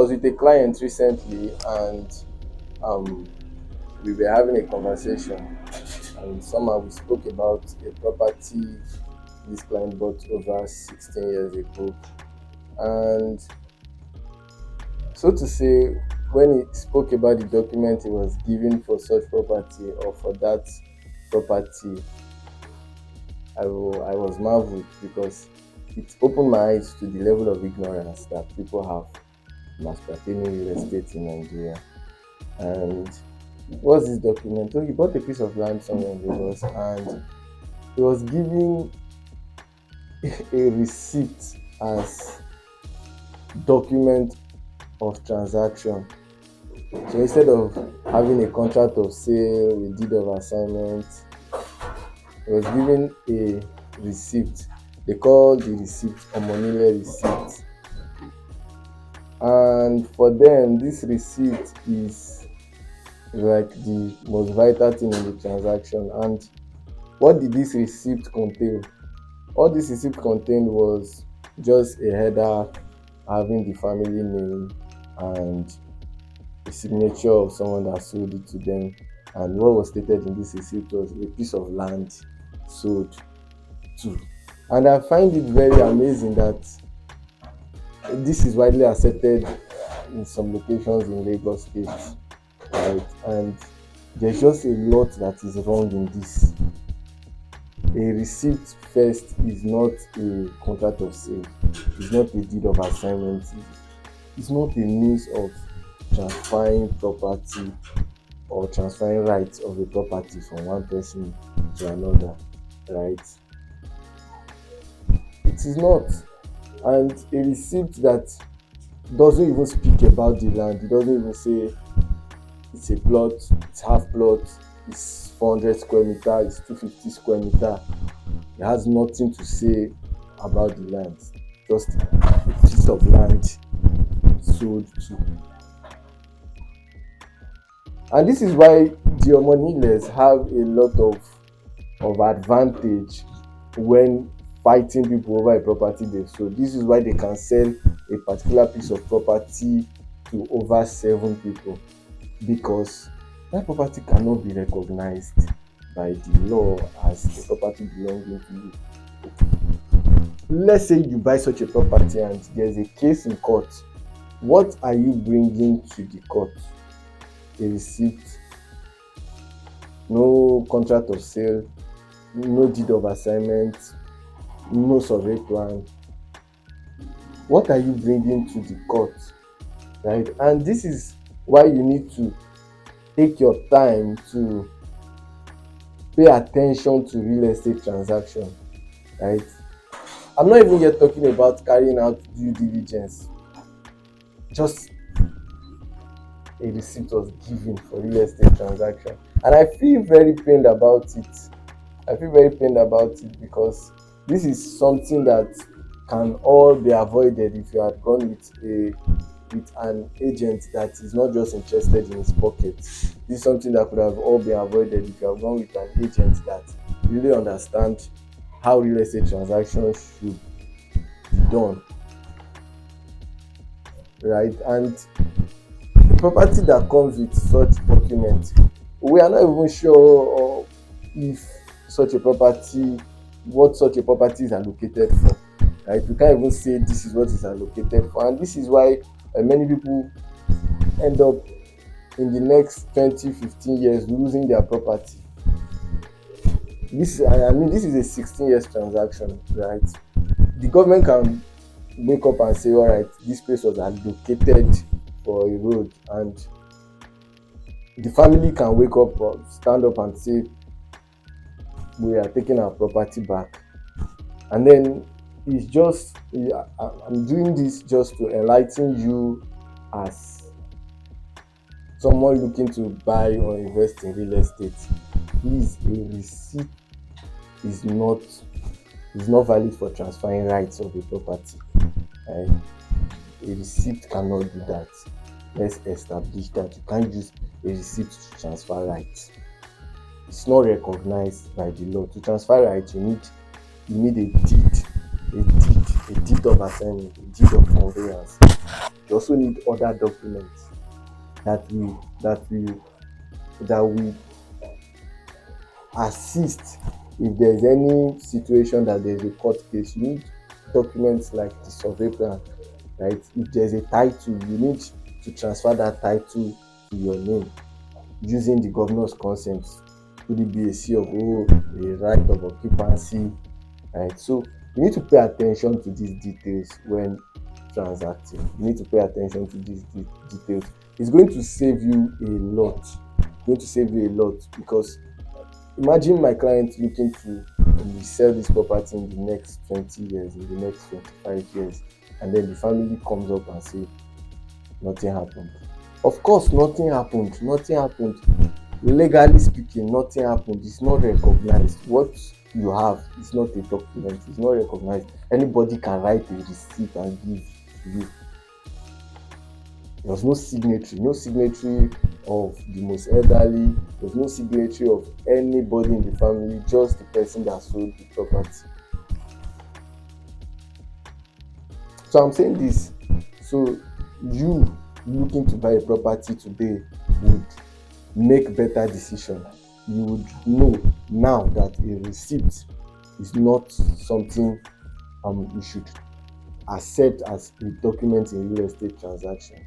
was with a client recently, and um, we were having a conversation, and somehow we spoke about a property this client bought over 16 years ago. And so to say, when he spoke about the document he was given for such property or for that property, I was marveled because it opened my eyes to the level of ignorance that people have as pertaining real estate in Nigeria. And what's this document? So he bought a piece of land somewhere in Lagos, and he was giving a receipt as document of transaction. So instead of having a contract of sale, a deed of assignment, he was given a receipt. They call the receipt Omonile receipt. And for them, this receipt is like the most vital thing in the transaction. And what did this receipt contain? All this receipt contained was just a header having the family name and the signature of someone that sold it to them. And what was stated in this receipt was a piece of land sold to. And I find it very amazing that this is widely accepted in some locations in Lagos State, right? And there's just a lot that is wrong in this. A receipt first is not a contract of sale, it's not a deed of assignment, it's not a means of transferring property or transferring rights of a property from one person to another, right? It is not. And a receipt that doesn't even speak about the land, it doesn't even say it's a plot, it's half plot, it's 400 square meter, it's 250 square meter. It has nothing to say about the land, just a piece of land sold to. And this is why the Omoniles have a lot of advantage when fighting people over a property they've sold. This is why they can sell a particular piece of property to over 7 people, because that property cannot be recognized by the law as a property belonging to you. Let's say you buy such a property and there's a case in court. What are you bringing to the court? A receipt, no contract of sale, no deed of assignment, no survey plan. What are you bringing to the court, right? And this is why you need to take your time to pay attention to real estate transaction, right? I'm not even yet talking about carrying out due diligence. Just a receipt was given for real estate transaction, and I feel very pained about it. Because this is something that can all be avoided if you had gone with an agent that is not just interested in his pocket. This is something that could have all been avoided if you have gone with an agent that really understands how real estate transactions should be done, right? And the property that comes with such documents, we are not even sure if such a property, what such a property is allocated for, right? We can't even say this is what is allocated for. And this is why many people end up in the next 20-15 years losing their property. This is a 16 years transaction, right? The government can wake up and say, all right, this place was allocated for a road, and the family can wake up or stand up and say, we are taking our property back. And then it's just, I'm doing this just to enlighten you as someone looking to buy or invest in real estate. Please, a receipt is not valid for transferring rights of a property. A receipt cannot do that. Let's establish that. You can't use a receipt to transfer rights. It's not recognized by the law. To transfer rights, you need a deed of assignment, a deed of conveyance. You also need other documents that will assist if there's any situation that there's a court case. You need documents like the survey plan, right? If there's a title, you need to transfer that title to your name using the governor's consent. Could it be a C of O, a right of occupancy, right? So you need to pay attention to these details when transacting. You need to pay attention to these details. It's going to save you a lot. It's going to save you a lot, because imagine my client looking to sell this property in the next 20 years, in the next 25 years, and then the family comes up and say nothing happened. Of course, nothing happened. Nothing happened. Legally speaking, nothing happened. It's not recognized. What you have is not a document. It's not recognized. Anybody can write a receipt and give you. There was no signatory, of the most elderly. There was no signatory of anybody in the family, just the person that sold the property. So I'm saying this, so you looking to buy a property today would make better decision. You would know now that a receipt is not something you should accept as a document in real estate transaction.